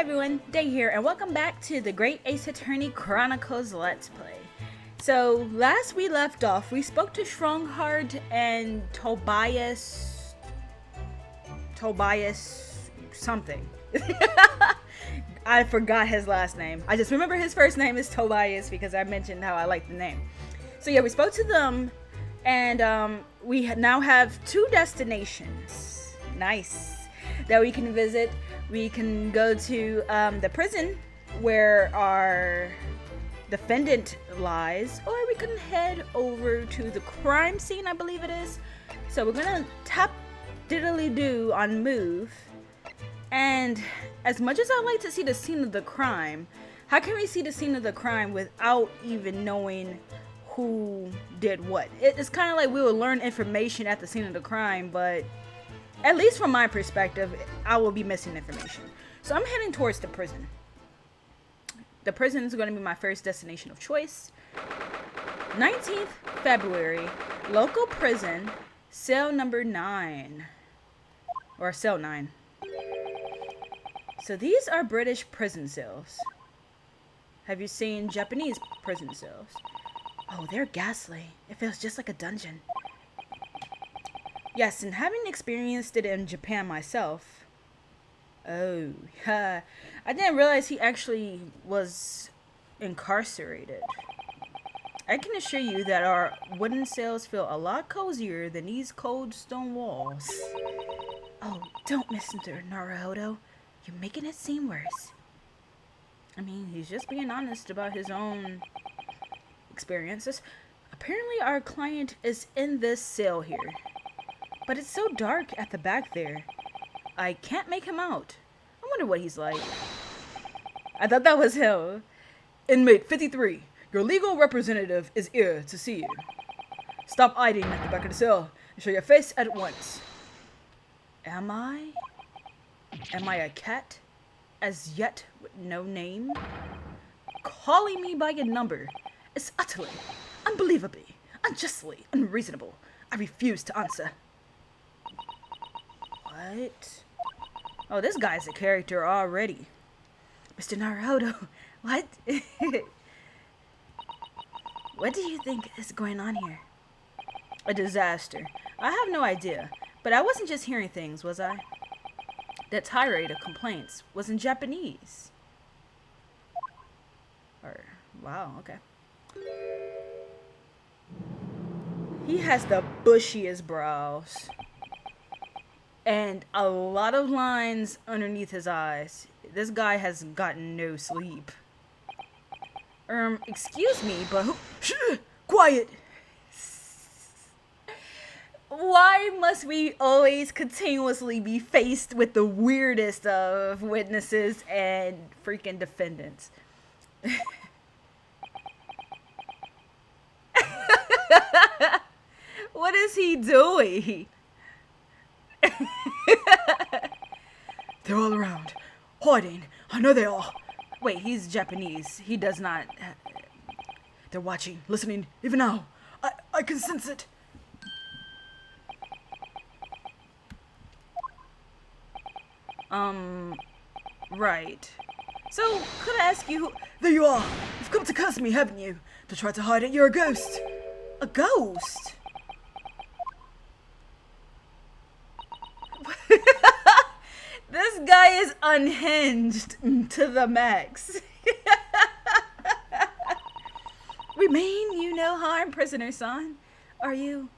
everyone, Day here, and welcome back to the Great Ace Attorney Chronicles Let's Play. So, last we left off, we spoke to Strongheart and Tobias something. I forgot his last name. I just remember his first name is Tobias because I mentioned how I like the name. So yeah, we spoke to them, and we now have two destinations. Nice. That we can visit. We can go to the prison where our defendant lies, or we can head over to the crime scene, I believe it is. So we're gonna tap diddly-do on move. And as much as I like to see the scene of the crime, how can we see the scene of the crime without even knowing who did what? It's kind of like we will learn information at the scene of the crime, but at least from my perspective, I will be missing information. So I'm heading towards the prison. The prison is going to be my first destination of choice. 19th February, local prison, cell number 9. Or cell 9. So these are British prison cells. Have you seen Japanese prison cells? Oh, they're ghastly. It feels just like a dungeon. Yes, and having experienced it in Japan myself. Oh, yeah. I didn't realize he actually was incarcerated. I can assure you that our wooden cells feel a lot cozier than these cold stone walls. Oh, don't, Mr. Naruhodo. You're making it seem worse. I mean, he's just being honest about his own experiences. Apparently, our client is in this cell here. But it's so dark at the back there. I can't make him out. I wonder what he's like. I thought that was him. Inmate 53, your legal representative is here to see you. Stop hiding at the back of the cell and show your face at once. Am I? Am I a cat? As yet with no name? Calling me by a number is utterly, unbelievably, unjustly unreasonable. I refuse to answer. What? Oh, this guy's a character already. Mr. Naruhodo, what? What do you think is going on here? A disaster. I have no idea, but I wasn't just hearing things, was I? That tirade of complaints was in Japanese. Wow, okay. He has the bushiest brows. And a lot of lines underneath his eyes. This guy has gotten no sleep. Excuse me, but who? Shh! Quiet! Why must we always continuously be faced with the weirdest of witnesses and freaking defendants? What is he doing? They're all around, hiding. I know they are. Wait, he's Japanese. He does not. They're watching, listening, even now. I can sense it. Right. So, could I ask you? There you are. You've come to curse me, haven't you? To try to hide it. You're a ghost. A ghost? This guy is unhinged to the max. We mean you no harm, prisoner-san. Are you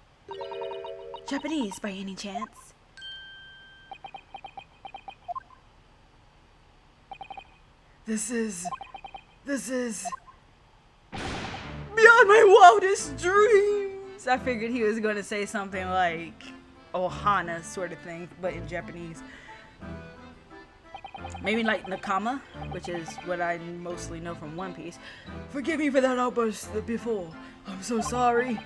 Japanese by any chance? This is beyond my wildest dreams. I figured he was going to say something like Ohana sort of thing, but in Japanese. Maybe like Nakama, which is what I mostly know from One Piece. Forgive me for that outburst before. I'm so sorry.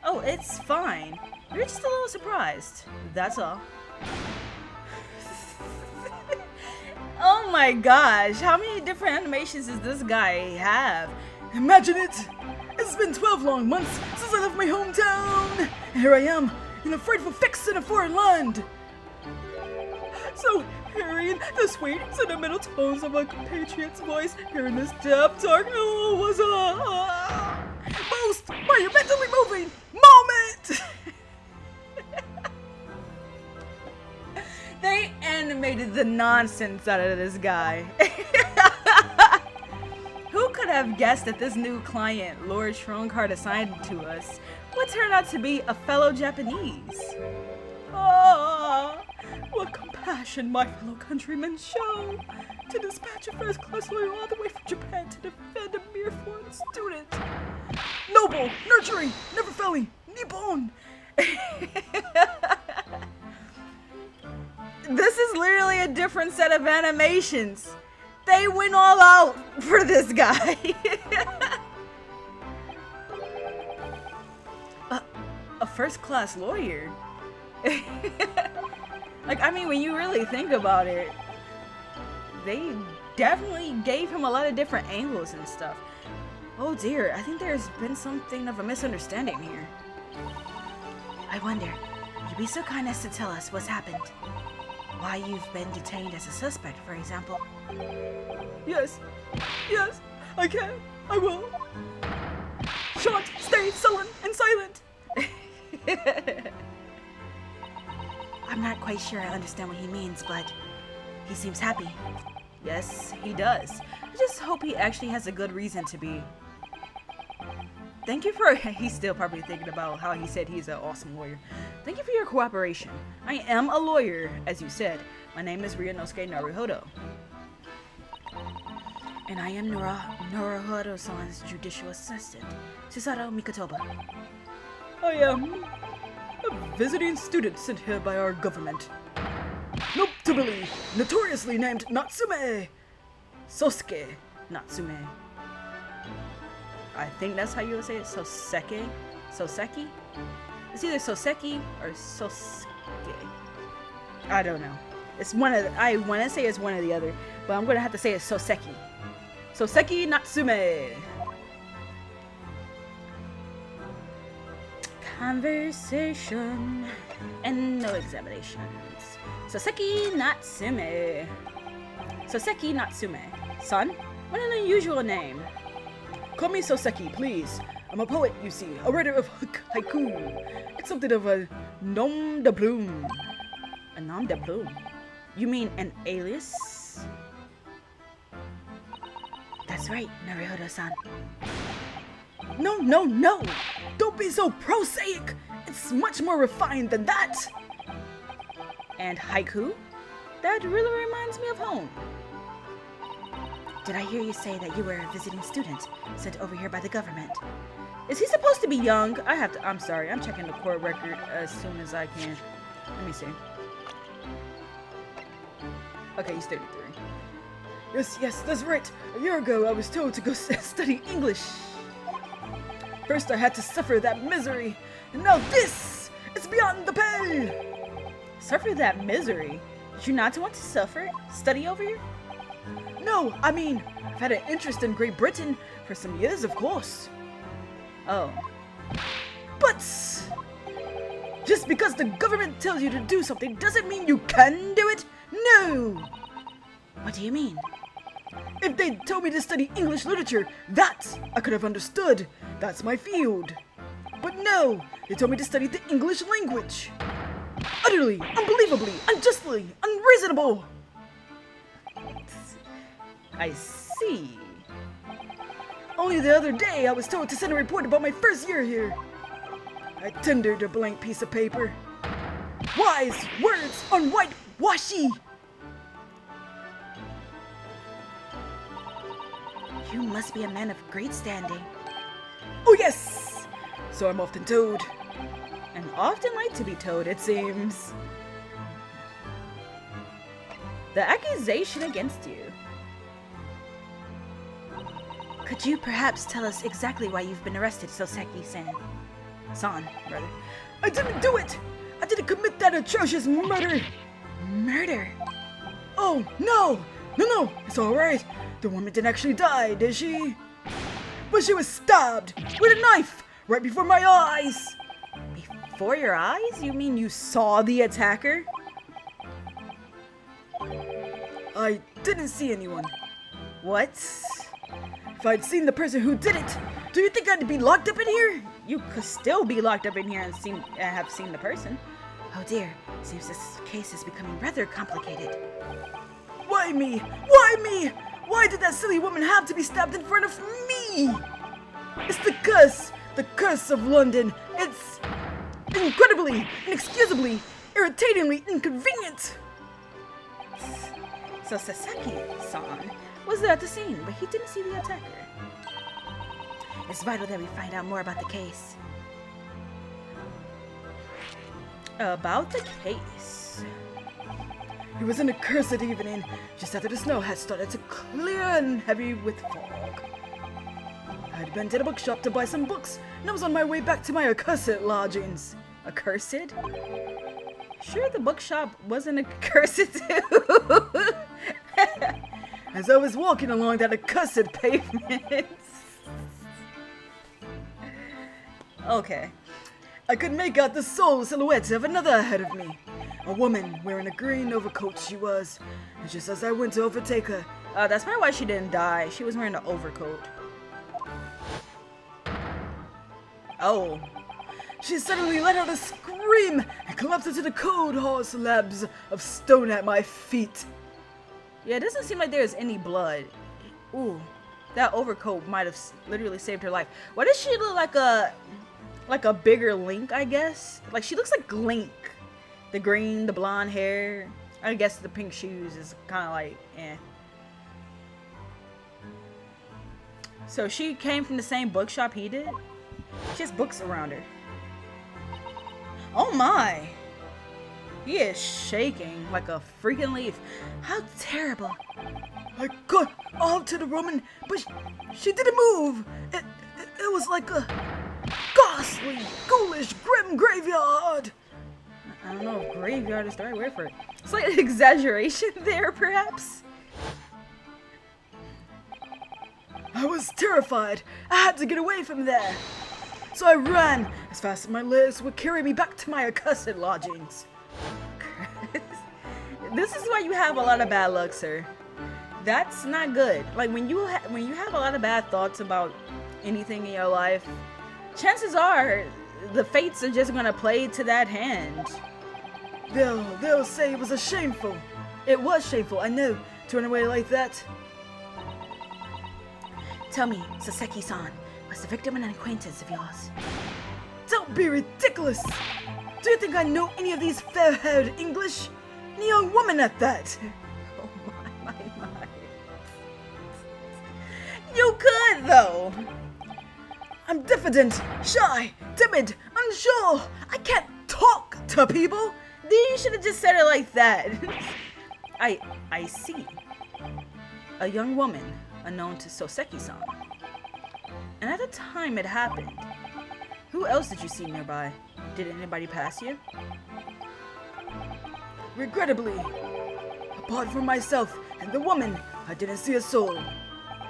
Oh, it's fine. You're just a little surprised. That's all. Oh my gosh, how many different animations does this guy have? Imagine it! It's been 12 long months since I left my hometown! And here I am, in a frightful fix in a foreign land! So, Harry, the The sweet, sentimental tones of a compatriot's voice, hearing this deep, dark, was a most monumentally moving moment! They animated the nonsense out of this guy. Who could have guessed that this new client Lord Schronkart assigned to us would turn out to be a fellow Japanese? Ah, what compassion my fellow countrymen show to dispatch a first-class lawyer all the way from Japan to defend a mere foreign student. Noble, nurturing, never failing, Nippon. This is literally a different set of animations. They went all out for this guy. A first-class lawyer. Like, I mean, when you really think about it, they definitely gave him a lot of different angles and stuff. Oh dear, I think there's been something of a misunderstanding here. I wonder, would you be so kind as to tell us what's happened? Why you've been detained as a suspect, for example? Yes, I can, I will. Shan't stay sullen and silent. I'm not quite sure I understand what he means, but he seems happy. Yes, he does. I just hope he actually has a good reason to be. Thank you for... He's still probably thinking about how he said he's an awesome lawyer. Thank you for your cooperation. I am a lawyer, as you said. My name is Ryunosuke Naruhodo. And I am Naruhodo-san's judicial assistant, Susato Mikotoba. I am a visiting student sent here by our government. Notably, notoriously named Natsume Sosuke Natsume. I think that's how you would say it. Soseki? It's either Soseki or Sosuke. I don't know. It's one of the, I want to say it's one or the other, but I'm going to have to say it's Soseki. Soseki Natsume. Conversation and no examinations. Soseki Natsume. Soseki Natsume. Son, what an unusual name. Call me Soseki, please. I'm a poet, you see, a writer of haiku. It's something of a nom de plume. A nom de plume? You mean an alias? That's right, Naruhodo-san. No! Don't be so prosaic! It's much more refined than that! And haiku? That really reminds me of home. Did I hear you say that you were a visiting student sent over here by the government? Is he supposed to be young? I'm sorry, I'm checking the court record as soon as I can. Let me see. Okay, he's 33. Yes, that's right. A year ago, I was told to go study English. First, I had to suffer that misery, and now this! It's beyond the pale! Suffer that misery? Did you not want to suffer? Study over here? No, I mean, I've had an interest in Great Britain for some years, of course. Oh. But just because the government tells you to do something doesn't mean you can do it? No! What do you mean? If they'd told me to study English literature, that I could have understood. That's my field. But no, they told me to study the English language. Utterly, unbelievably, unjustly, unreasonable. I see. Only the other day, I was told to send a report about my first year here. I tendered a blank piece of paper. Wise words on white washi. You must be a man of great standing. Oh yes! So I'm often told. And often like to be told, it seems. The accusation against you. Could you perhaps tell us exactly why you've been arrested, Soseki-san? San, rather. I didn't do it! I didn't commit that atrocious murder! Murder? Oh, no! No, it's alright. The woman didn't actually die, did she? But she was stabbed with a knife right before my eyes! Before your eyes? You mean you saw the attacker? I didn't see anyone. What? If I'd seen the person who did it, do you think I'd be locked up in here? You could still be locked up in here and have seen the person. Oh dear, seems this case is becoming rather complicated. Why me? Why me? Why did that silly woman have to be stabbed in front of me? It's the curse of London. It's incredibly, inexcusably, irritatingly inconvenient. So Sasaki-san was there at the scene, but he didn't see the attacker. It's vital that we find out more about the case. About the case. It was an accursed evening, just after the snow had started to clear and heavy with fog. I'd been to the bookshop to buy some books, and I was on my way back to my accursed lodgings. Accursed? Sure, the bookshop wasn't accursed too. As I was walking along that accursed pavement, okay, I could make out the sole silhouette of another ahead of me. A woman wearing a green overcoat she was, and just as I went to overtake her... that's probably why she didn't die. She was wearing an overcoat. Oh. She suddenly let out a scream and collapsed into the cold hard slabs of stone at my feet. Yeah, it doesn't seem like there's any blood. Ooh, that overcoat might have literally saved her life. Why does she look like a bigger Link, I guess? Like, she looks like Link. The green, the blonde hair. I guess the pink shoes is kind of like, eh. So she came from the same bookshop he did? She has books around her. Oh my! He is shaking like a freaking leaf. How terrible. I got off to the woman, but she didn't move. It was like a ghastly, ghoulish, grim graveyard. I don't know if graveyard is the right word for it. It's like an exaggeration there, perhaps? I was terrified. I had to get away from there. So I ran as fast as my legs would carry me back to my accursed lodgings. This is why you have a lot of bad luck, sir. That's not good. Like, when you have a lot of bad thoughts about anything in your life, chances are the fates are just gonna play to that hand. They'll say it was shameful. It was shameful, I know, to run away like that. Tell me, Sasaki-san, was the victim an acquaintance of yours? Don't be ridiculous! Do you think I know any of these fair-haired English? And a young woman at that! Oh my. You could, though! I'm diffident, shy, timid, unsure. I can't talk to people. Then you should have just said it like that. I see. A young woman unknown to Soseki-san. And at the time it happened, who else did you see nearby? Did anybody pass you? Regrettably, apart from myself and the woman, I didn't see a soul.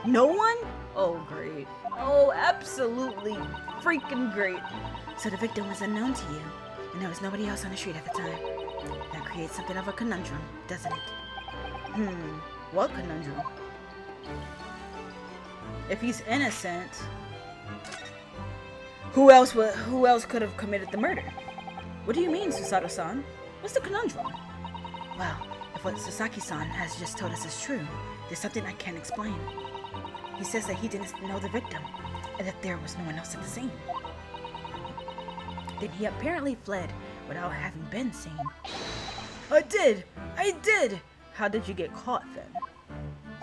No one? Oh, great. Oh, absolutely freaking great. So the victim was unknown to you, and there was nobody else on the street at the time. That creates something of a conundrum, doesn't it? What conundrum? If he's innocent, who else could have committed the murder? What do you mean, Susato-san? What's the conundrum? Well, if what Sasaki-san has just told us is true, there's something I can't explain. He says that he didn't know the victim, and that there was no one else at the scene. Then he apparently fled without having been seen. I did! How did you get caught then?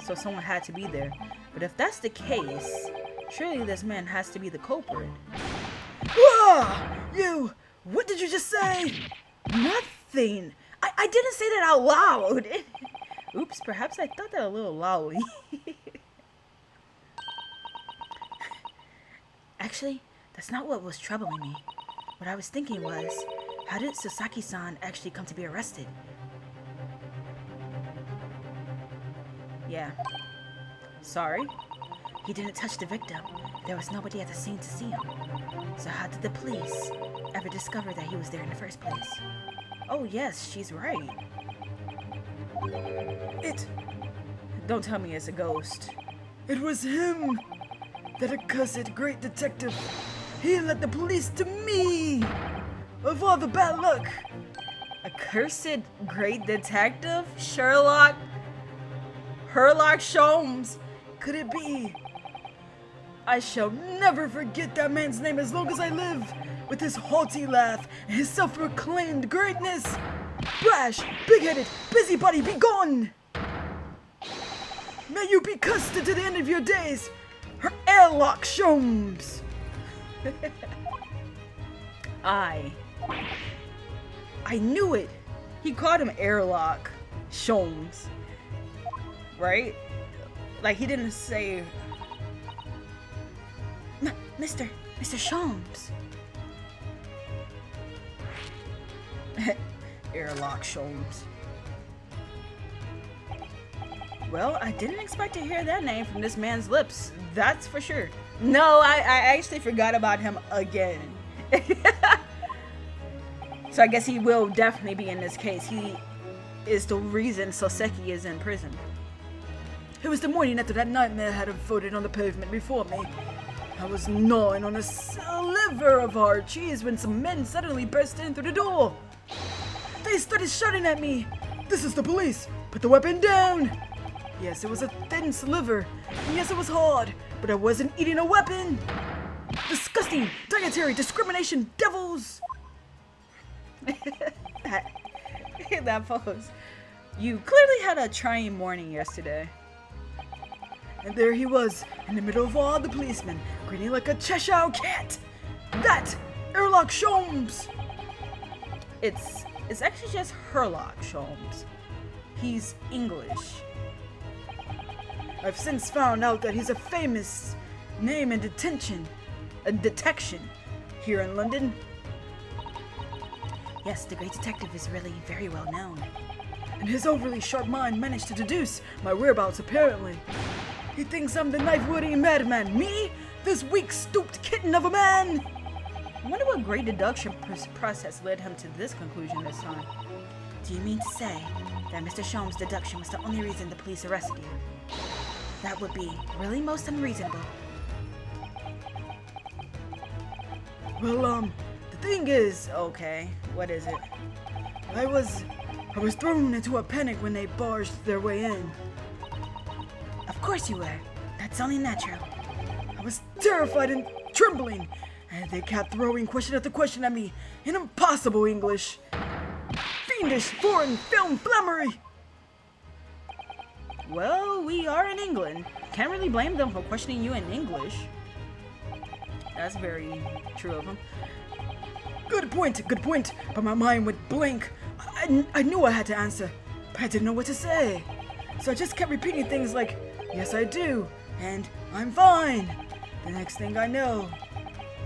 So someone had to be there. But if that's the case, surely this man has to be the culprit. Ah! You! What did you just say? Nothing! I didn't say that out loud! Oops, perhaps I thought that a little loudly. Actually, that's not what was troubling me. What I was thinking was, how did Sasaki-san actually come to be arrested? Yeah. Sorry? He didn't touch the victim. There was nobody at the scene to see him. So how did the police ever discover that he was there in the first place? Oh yes, she's right. Don't tell me it's a ghost. It was him, that accursed great detective. He led the police to me. Of all the bad luck. Accursed great detective? Sherlock Sholmes. Could it be? I shall never forget that man's name as long as I live. With his haughty laugh and his self-proclaimed greatness. Brash, big-headed, busybody, be gone! May you be cursed to the end of your days, her airlock Sholmes. I knew it. He called him airlock Sholmes, right? Like he didn't say Mr. Sholmes. airlock Sholmes. Well, I didn't expect to hear that name from this man's lips. That's for sure. No, I actually forgot about him again. So I guess he will definitely be in this case. He is the reason Soseki is in prison. It was the morning after that nightmare had unfolded on the pavement before me. I was gnawing on a sliver of hard cheese when some men suddenly burst in through the door. They started shouting at me. This is the police. Put the weapon down. Yes, it was a thin sliver. And yes, it was hard. But I wasn't eating a weapon. Disgusting, dietary discrimination devils. that pose. You clearly had a trying morning yesterday. And there he was, in the middle of all the policemen, grinning like a Cheshire cat. That, airlock Sholmes. It's actually just Herlock Sholmes. He's English. I've since found out that he's a famous name in detection here in London. Yes, the great detective is really very well known. And his overly sharp mind managed to deduce my whereabouts apparently. He thinks I'm the knife-wielding madman. Me? This weak, stooped kitten of a man? I wonder what great deduction process led him to this conclusion this time. Do you mean to say that Mr. Sholmes' deduction was the only reason the police arrested you? That would be really most unreasonable. Well, the thing is, Okay, what is it? I was thrown into a panic when they barged their way in. Of course you were. That's only natural. I was terrified and trembling, and they kept throwing question after question at me in impossible English. Fiendish foreign film flummery. Well, we are in England. Can't really blame them for questioning you in English. That's very true of them. Good point, but my mind went blank. I knew I had to answer, but I didn't know what to say. So I just kept repeating things like, yes I do, and I'm fine. The next thing I know,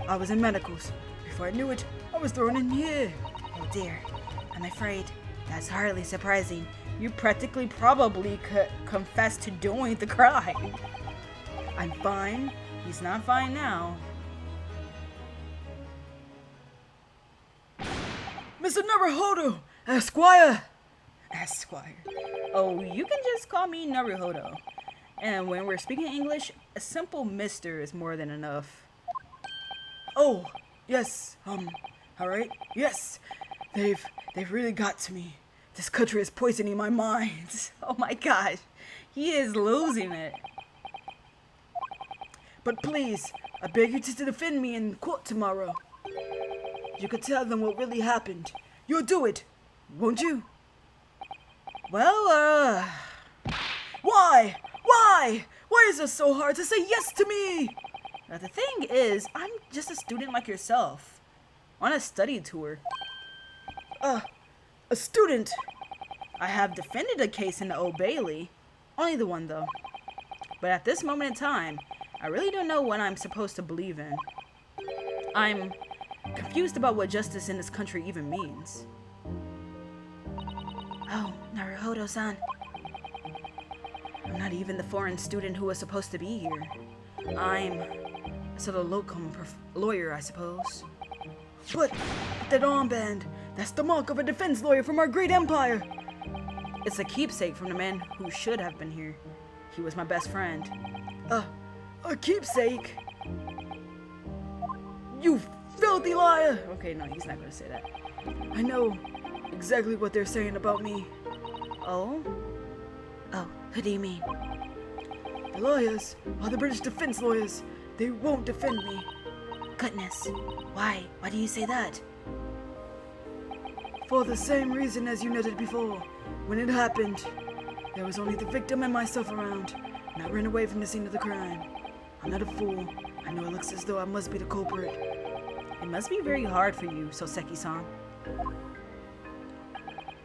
I was in medicals. Before I knew it, I was thrown in here. Oh dear, I'm afraid that's hardly surprising. You practically probably confessed to doing the crime. I'm fine. He's not fine now. Mr. Naruhodo, Esquire. Esquire. Oh, you can just call me Naruhodo. And when we're speaking English, a simple mister is more than enough. Oh, yes, alright, yes. They've really got to me. This country is poisoning my mind. Oh my gosh, he is losing it. But please, I beg you to defend me in court tomorrow. You could tell them what really happened. You'll do it, won't you? Well, Why? Why? Why is it so hard to say yes to me? the thing is, I'm just a student like yourself, on a study tour. A student. I have defended a case in the Old Bailey. Only the one, though. But at this moment in time, I really don't know what I'm supposed to believe in. I'm confused about what justice in this country even means. Oh, Naruhodo-san. I'm not even the foreign student who was supposed to be here. I'm a sort of locum lawyer, I suppose. But that armband, that's the mark of a defense lawyer from our great empire. It's a keepsake from the man who should have been here. He was my best friend. A keepsake? You filthy liar! Okay, no, he's not gonna say that. I know exactly what they're saying about me. Oh? Oh, who do you mean? The lawyers are the British defense lawyers. They won't defend me. Goodness. Why? Why do you say that? For the same reason as you noted before. When it happened, there was only the victim and myself around, and I ran away from the scene of the crime. I'm not a fool. I know it looks as though I must be the culprit. It must be very hard for you, Soseki-san.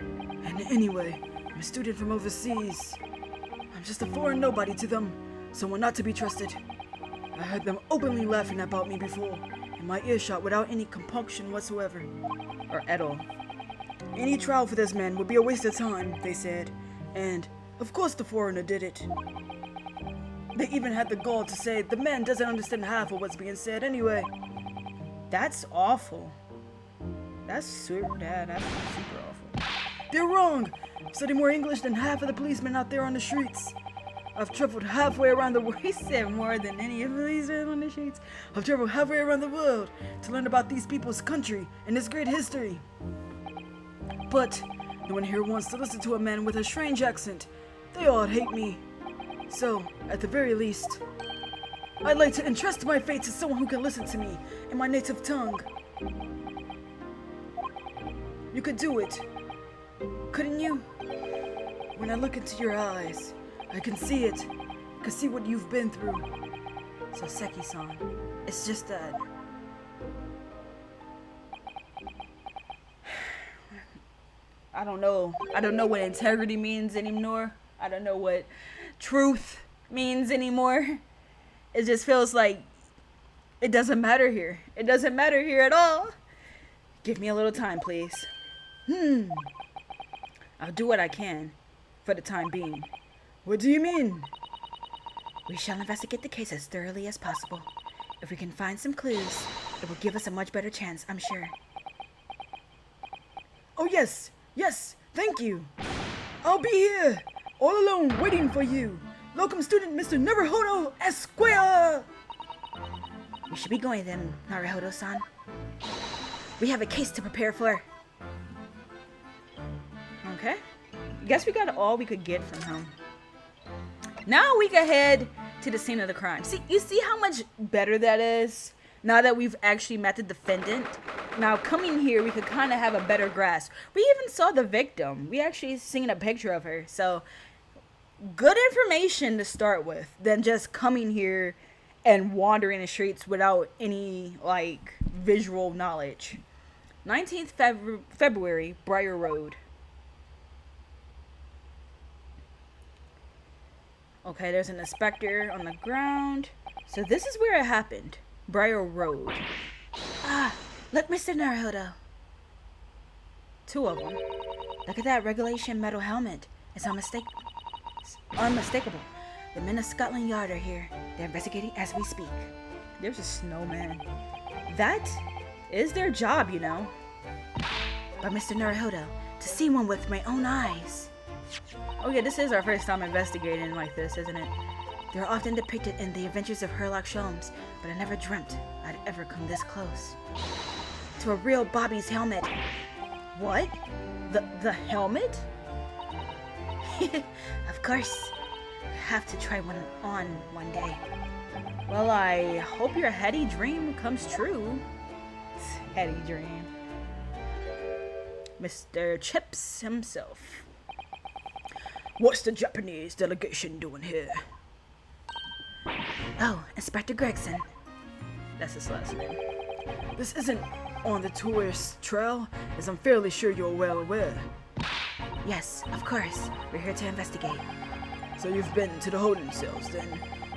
And anyway, I'm a student from overseas. I'm just a foreign nobody to them, someone not to be trusted. I heard them openly laughing about me before, in my earshot without any compunction whatsoever. Or at all. Any trial for this man would be a waste of time, they said. And, of course the foreigner did it. They even had the gall to say the man doesn't understand half of what's being said anyway. That's awful. That's super awful. They're wrong! I've studied more English than half of the policemen out there on the streets. I've traveled halfway around the world. He said more than any of these on the streets. I've traveled halfway around the world to learn about these people's country and its great history. But no one here wants to listen to a man with a strange accent. They all hate me. So, at the very least, I'd like to entrust my fate to someone who can listen to me in my native tongue. You could do it, couldn't you? When I look into your eyes, I can see it. I can see what you've been through. Soseki-san, it's just that... I don't know. I don't know what integrity means anymore. I don't know what truth means anymore. It just feels like it doesn't matter here. It doesn't matter here at all. Give me a little time, please. I'll do what I can for the time being. What do you mean? We shall investigate the case as thoroughly as possible. If we can find some clues, it will give us a much better chance, I'm sure. Oh yes, thank you. I'll be here, all alone, waiting for you. Locum student Mr. Naruhodo Esquire! We should be going then, Naruhodo-san. We have a case to prepare for. Okay. Guess we got all we could get from him. Now we can head to the scene of the crime. See, you see how much better that is? Now that we've actually met the defendant. Now coming here, we could kind of have a better grasp. We even saw the victim. We actually seen a picture of her. So, good information to start with than just coming here and wandering the streets without any, like, visual knowledge. 19th February, Briar Road. Okay, there's an inspector on the ground. So this is where it happened. Briar Road. Ah, look, Mr. Naruhodo. Two of them. Look at that regulation metal helmet. It's unmistakable. The men of Scotland Yard are here. They're investigating as we speak. There's a snowman. That is their job, you know. But Mr. Naruhodo, to see one with my own eyes. Oh yeah, this is our first time investigating like this, isn't it? They're often depicted in the adventures of Sherlock Holmes, but I never dreamt I'd ever come this close. To a real Bobby's helmet. What? The helmet? Of course. Have to try one on one day. Well, I hope your heady dream comes true. Heady dream. Mr. Chips himself. What's the Japanese delegation doing here? Oh, Inspector Gregson. That's his last name. This isn't on the tourist trail, as I'm fairly sure you're well aware. Yes, of course. We're here to investigate. So you've been to the holding cells, then?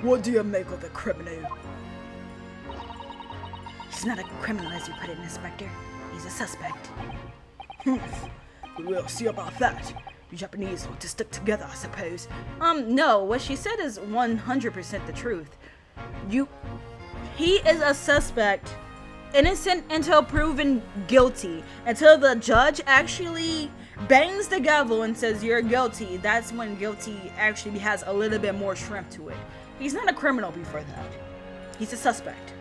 What do you make of the criminal? He's not a criminal, as you put it, Inspector. He's a suspect. We'll see about that. You Japanese want to stick together, I suppose. No, what she said is 100% the truth. He is a suspect, innocent until proven guilty, until the judge actually bangs the gavel and says you're guilty, that's when guilty actually has a little bit more shrimp to it. He's not a criminal before that. He's a suspect.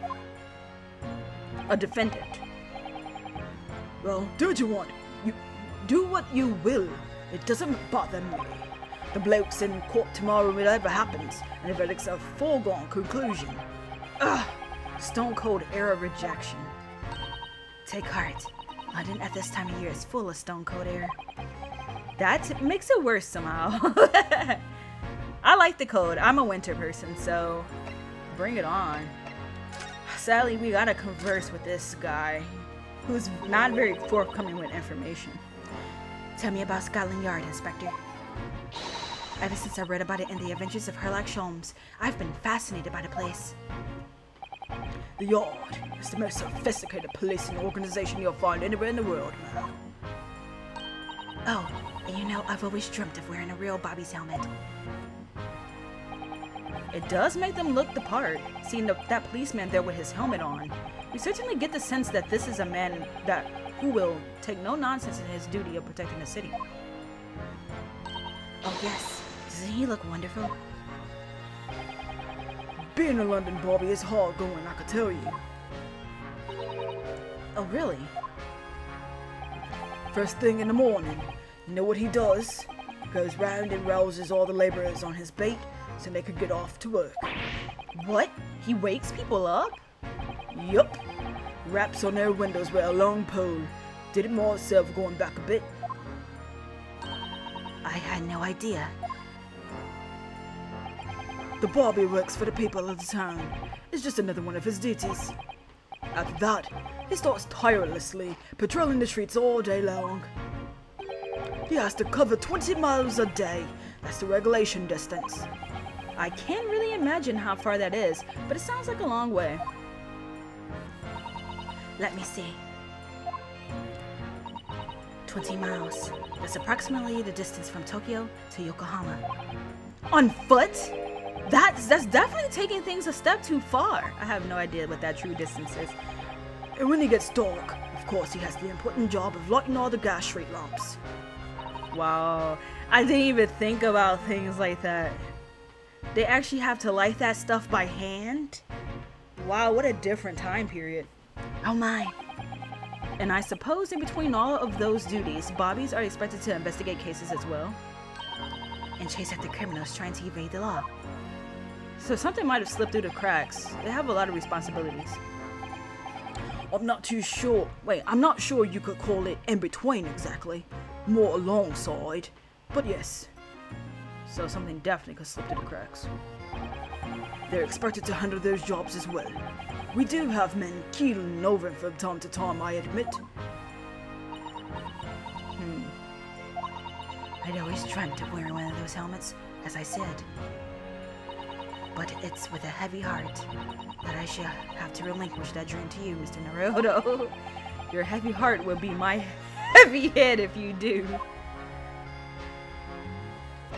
A defendant. Well, do what you want. You do what you will. It doesn't bother me. The bloke's in court tomorrow, whatever happens, and the verdict's a foregone conclusion. Ugh. Stone cold air rejection. Take heart. London at this time of year is full of stone cold air. That makes it worse somehow. I like the cold. I'm a winter person, so bring it on. Sadly, we gotta converse with this guy who's not very forthcoming with information. Tell me about Scotland Yard, Inspector. Ever since I read about it in the Adventures of Sherlock Holmes, I've been fascinated by the place. The Yard is the most sophisticated policing organization you'll find anywhere in the world, man. Oh, and you know, I've always dreamt of wearing a real Bobby's helmet. It does make them look the part, seeing that policeman there with his helmet on. We certainly get the sense that this is a man who will take no nonsense in his duty of protecting the city. Oh yes, doesn't he look wonderful? Being a London Bobby is hard going, I can tell you. Oh really? First thing in the morning, you know what he does? Goes round and rouses all the laborers on his beat so they could get off to work. What? He wakes people up? Yup. Raps on their windows with a long pole. Did it more himself going back a bit. I had no idea. The Bobby works for the people of the town. It's just another one of his duties. After that, he starts tirelessly patrolling the streets all day long. He has to cover 20 miles a day. That's the regulation distance. I can't really imagine how far that is, but it sounds like a long way. Let me see. 20 miles. That's approximately the distance from Tokyo to Yokohama. On foot? That's definitely taking things a step too far. I have no idea what that true distance is. And when he gets dark, of course he has the important job of lighting all the gas street lamps. Wow, I didn't even think about things like that. They actually have to light that stuff by hand? Wow, what a different time period. Oh my. And I suppose in between all of those duties, Bobbies are expected to investigate cases as well? And chase after criminals trying to evade the law. So something might have slipped through the cracks. They have a lot of responsibilities. I'm not too sure. Wait, I'm not sure you could call it in between exactly. More alongside. But yes. So something definitely could slip through the cracks. They're expected to handle those jobs as well. We do have men keeling over from time to time, I admit. I'd always dreamt of wearing one of those helmets, as I said. But it's with a heavy heart that I shall have to relinquish that dream to you, Mr. Naruto. Your heavy heart will be my heavy head if you do.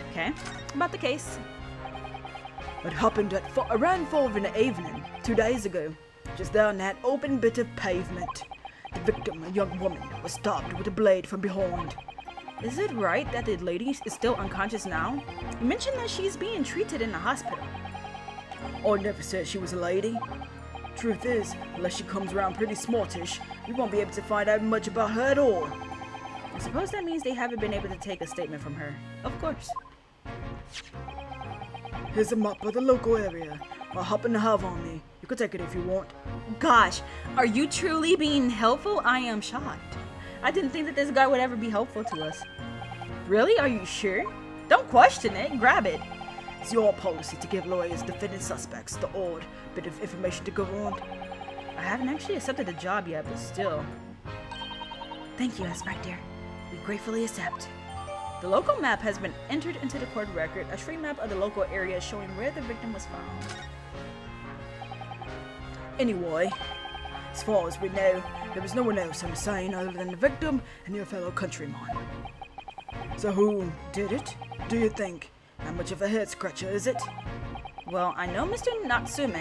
Okay, about the case. It happened at around 4 in the evening, 2 days ago, just there on that open bit of pavement. The victim, a young woman, was stabbed with a blade from behind. Is it right that the lady is still unconscious now? You mentioned that she's being treated in the hospital. I never said she was a lady. Truth is, unless she comes around pretty smartish, we won't be able to find out much about her at all. I suppose that means they haven't been able to take a statement from her. Of course. Here's a map of the local area I happen to have on me. You can take it if you want. Gosh, are you truly being helpful? I am shocked. I didn't think that this guy would ever be helpful to us. Really? Are you sure? Don't question it. Grab it. It's your policy to give lawyers defending suspects the odd bit of information to go on. I haven't actually accepted the job yet, but still. Thank you, Inspector. We gratefully accept. The local map has been entered into the court record, a street map of the local area showing where the victim was found. Anyway, as far as we know, there was no one else on the scene other than the victim and your fellow countryman. So who did it, do you think? How much of a head scratcher is it? Well, I know Mr. Natsume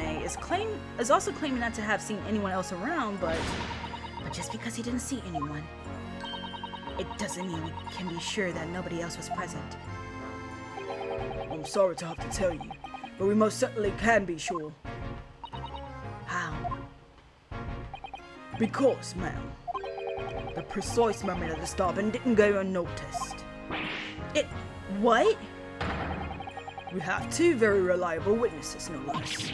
is also claiming not to have seen anyone else around, but just because he didn't see anyone. It doesn't mean we can be sure that nobody else was present. I'm sorry to have to tell you, but we most certainly can be sure. How? Because, ma'am, the precise moment of the stabbing didn't go unnoticed. What? We have two very reliable witnesses, no less.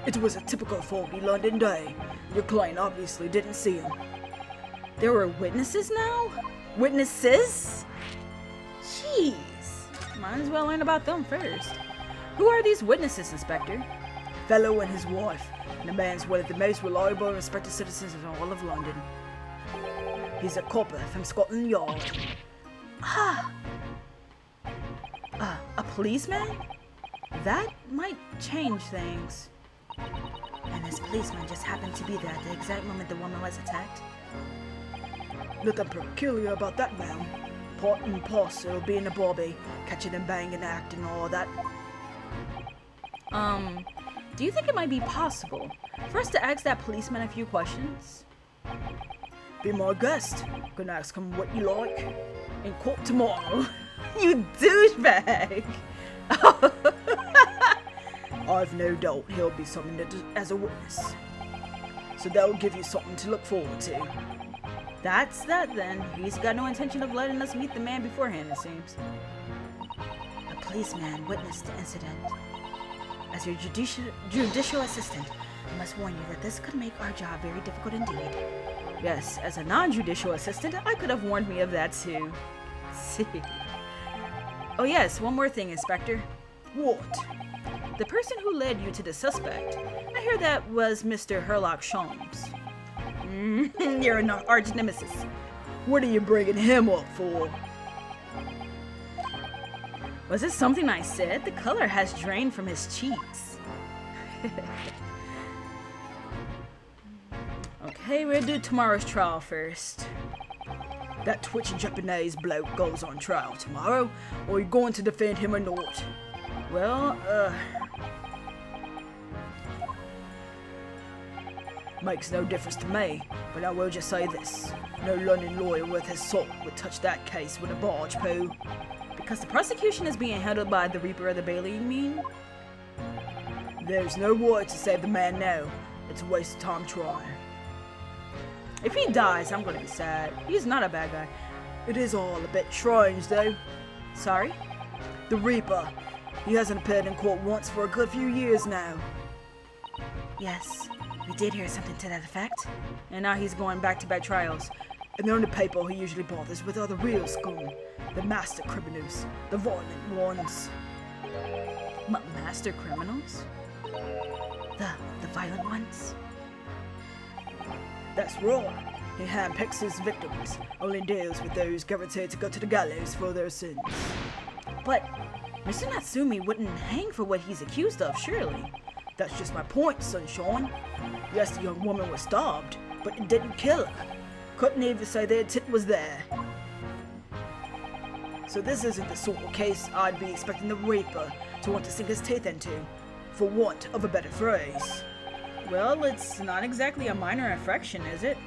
It was a typical foggy London day. Your client obviously didn't see him. There were witnesses now? Witnesses? Jeez. Might as well learn about them first. Who are these witnesses, Inspector? Fellow and his wife, and the man's one of the most reliable and respected citizens in all of London. He's a copper from Scotland Yard. A policeman? That might change things. And this policeman just happened to be there at the exact moment the woman was attacked? Nothing peculiar about that, ma'am. Part and parcel of being a bobby, catching and banging, acting, all that. Do you think it might be possible for us to ask that policeman a few questions? Be my guest. Gonna ask him what you like in court tomorrow. You douchebag! I've no doubt he'll be summoned as a witness. So that'll give you something to look forward to. That's that then. He's got no intention of letting us meet the man beforehand, it seems. A policeman witnessed the incident. As your judicial assistant, I must warn you that this could make our job very difficult indeed. Yes, as a non-judicial assistant, I could have warned me of that too. Oh yes, one more thing, Inspector. What? The person who led you to the suspect, I hear that was Mr. Herlock Sholmes. You're an arch nemesis. What are you bringing him up for? Was it something I said? The color has drained from his cheeks. Okay, we'll do tomorrow's trial first. That twitchy Japanese bloke goes on trial tomorrow, or are you going to defend him or not? Well, Makes no difference to me, but I will just say this. No London lawyer worth his salt would touch that case with a barge pole. because the prosecution is being handled by the Reaper of the Bailey, you mean? There's no way to save the man now. It's a waste of time trying. If he dies, I'm gonna be sad. He's not a bad guy. It is all a bit strange, though. Sorry? The Reaper. He hasn't appeared in court once for a good few years now. Yes, we did hear something to that effect. And now he's going back-to-back trials. And the only people he usually bothers with are the real scum. The master criminals. The violent ones. Master criminals? The violent ones? That's right. He handpicks his victims. Only deals with those guaranteed to go to the gallows for their sins. But Mr. Natsumi wouldn't hang for what he's accused of, surely. That's just my point, Sunshine. Yes, the young woman was stabbed, but it didn't kill her. Couldn't even say the intent was there. So this isn't the sort of case I'd be expecting the Reaper to want to sink his teeth into, for want of a better phrase. Well, it's not exactly a minor infraction, is it?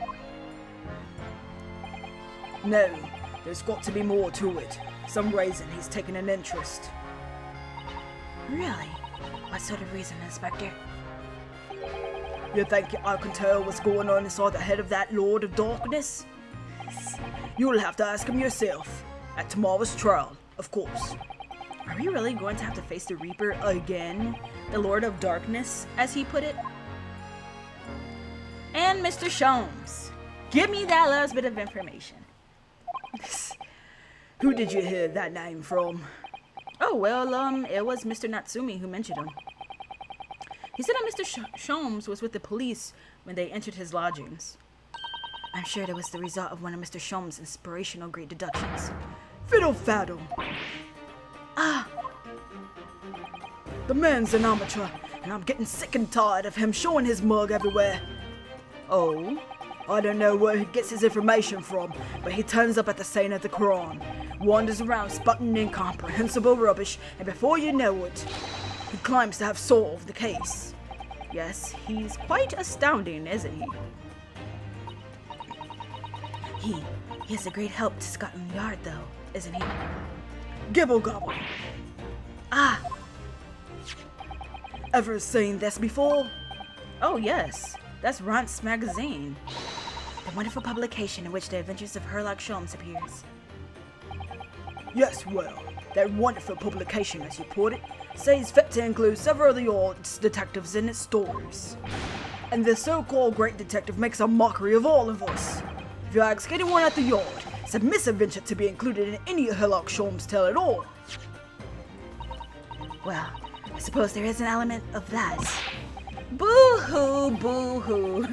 No, there's got to be more to it. Some reason he's taken an interest. Really? What sort of reason, Inspector? You think I can tell what's going on inside the head of that Lord of Darkness? You'll have to ask him yourself. At tomorrow's trial, of course. Are we really going to have to face the Reaper again? The Lord of Darkness, as he put it? And Mr. Sholmes. Give me that last bit of information. Who did you hear that name from? Oh, well, it was Mr. Natsumi who mentioned him. He said that Mr. Sholmes was with the police when they entered his lodgings. I'm sure it was the result of one of Mr. Sholmes' inspirational great deductions. Fiddle faddle. The man's an amateur, and I'm getting sick and tired of him showing his mug everywhere. Oh? I don't know where he gets his information from, but he turns up at the scene of the crime, wanders around spouting incomprehensible rubbish, and before you know it, he claims to have solved the case. Yes, he's quite astounding, isn't he? He is a great help to Scotland Yard, though, isn't he? Gibble gobble. Ah, Ever seen this before? Oh yes, that's Runt's magazine. the wonderful publication in which the adventures of Sherlock Holmes appears. Yes, well, that wonderful publication, as you put it, sees fit to include several of the old detectives in its stories. And the so-called great detective makes a mockery of all of us. If you ask anyone at the yard, it's a misadventure to be included in any Sherlock Holmes tale at all. Well, I suppose there is an element of that. Boo-hoo, boo-hoo.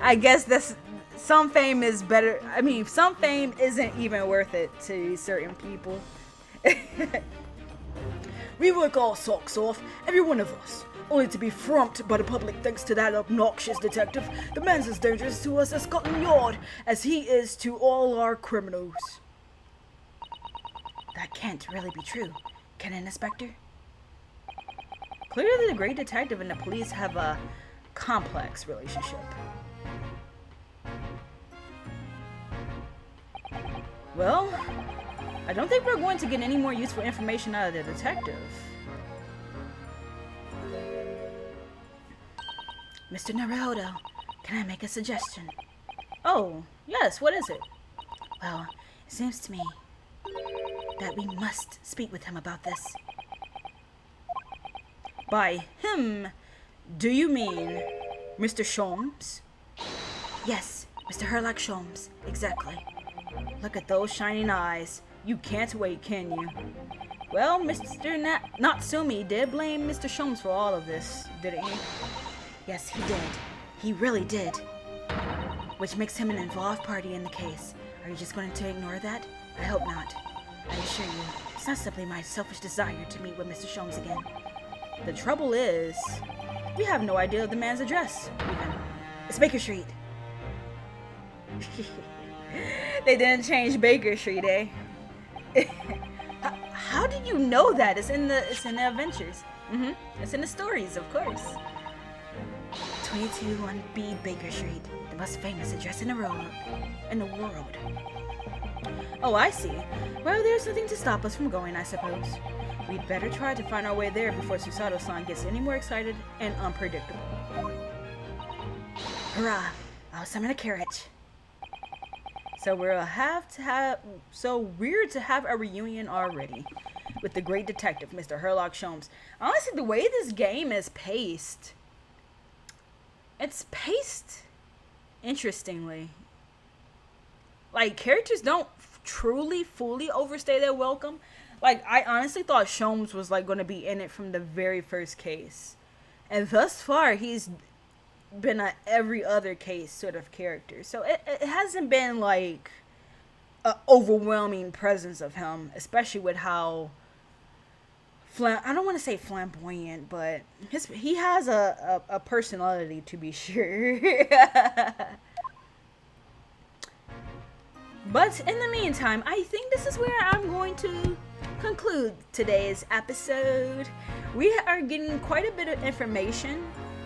I guess that's some fame is better. I mean, some fame isn't even worth it to certain people. We work our socks off, every one of us, only to be frumped by the public thanks to that obnoxious detective. The man's as dangerous to us at Scotland Yard as he is to all our criminals. That can't really be true, can it, Inspector? Clearly, the great detective and the police have a complex relationship. Well, I don't think we're going to get any more useful information out of the detective. Mr. Naruto, can I make a suggestion? Oh, yes, what is it? Well, it seems to me that we must speak with him about this. By him, do you mean Mr. Sholmes? Yes, Mr. Sherlock Holmes, exactly. Look at those shining eyes. You can't wait, can you? Well, Mr. Natsumi did blame Mr. Sholmes for all of this, didn't he? Yes, he did. He really did. Which makes him an involved party in the case. Are you just going to ignore that? I hope not. I assure you, it's not simply my selfish desire to meet with Mr. Sholmes again. The trouble is, we have no idea of the man's address, even. It's Baker Street. They didn't change Baker Street, eh? How did you know that? It's in the adventures. It's in the stories, of course. 221B Baker Street, the most famous address in the world. Oh, I see. Well, there's nothing to stop us from going, I suppose. We'd better try to find our way there before Susato-san gets any more excited and unpredictable. Hurrah! I'll summon a carriage. So we're to have a reunion already with the great detective, Mr. Sherlock Holmes. Honestly, the way this game is paced, it's paced interestingly. Like, characters don't truly, fully overstay their welcome. Like, I honestly thought Sholmes was, like, going to be in it from the very first case. And thus far, he's been a every other case sort of character. So it hasn't been, like, an overwhelming presence of him. Especially with how, I don't want to say flamboyant, but he has a personality, to be sure. But in the meantime, I think this is where I'm going to conclude today's episode. We are getting quite a bit of information.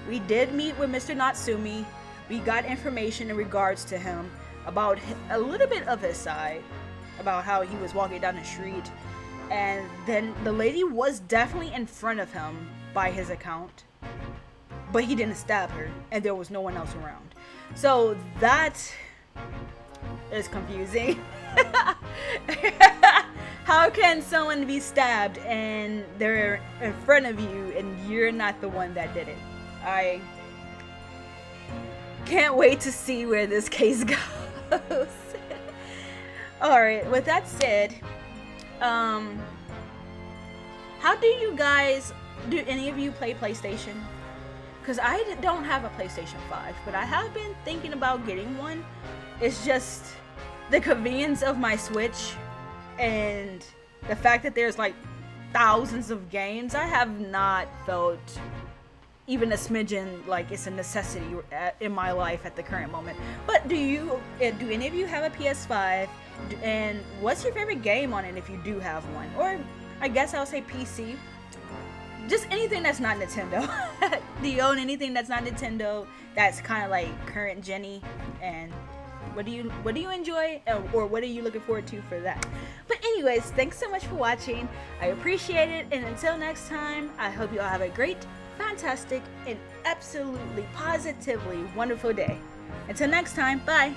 We did meet with Mr. Natsumi. We got information in regards to him about a little bit of his side, about how he was walking down the street, and then the lady was definitely in front of him by his account, but he didn't stab her, and there was no one else around. So that is confusing. How can someone be stabbed and they're in front of you and you're not the one that did it? I can't wait to see where this case goes. Alright, with that said, how do any of you play PlayStation? Because I don't have a PlayStation 5, but I have been thinking about getting one. It's just the convenience of my Switch and the fact that there's like thousands of games. I have not felt even a smidgen like it's a necessity in my life at the current moment. But do any of you have a PS5? And what's your favorite game on it if you do have one? Or I guess I'll say PC. Just anything that's not Nintendo. Do you own anything that's not Nintendo that's kind of like current gen-y? And What do you enjoy, or what are you looking forward to for that? But anyways, thanks so much for watching. I appreciate it, and until next time, I hope you all have a great, fantastic, and absolutely positively wonderful day. Until next time, bye.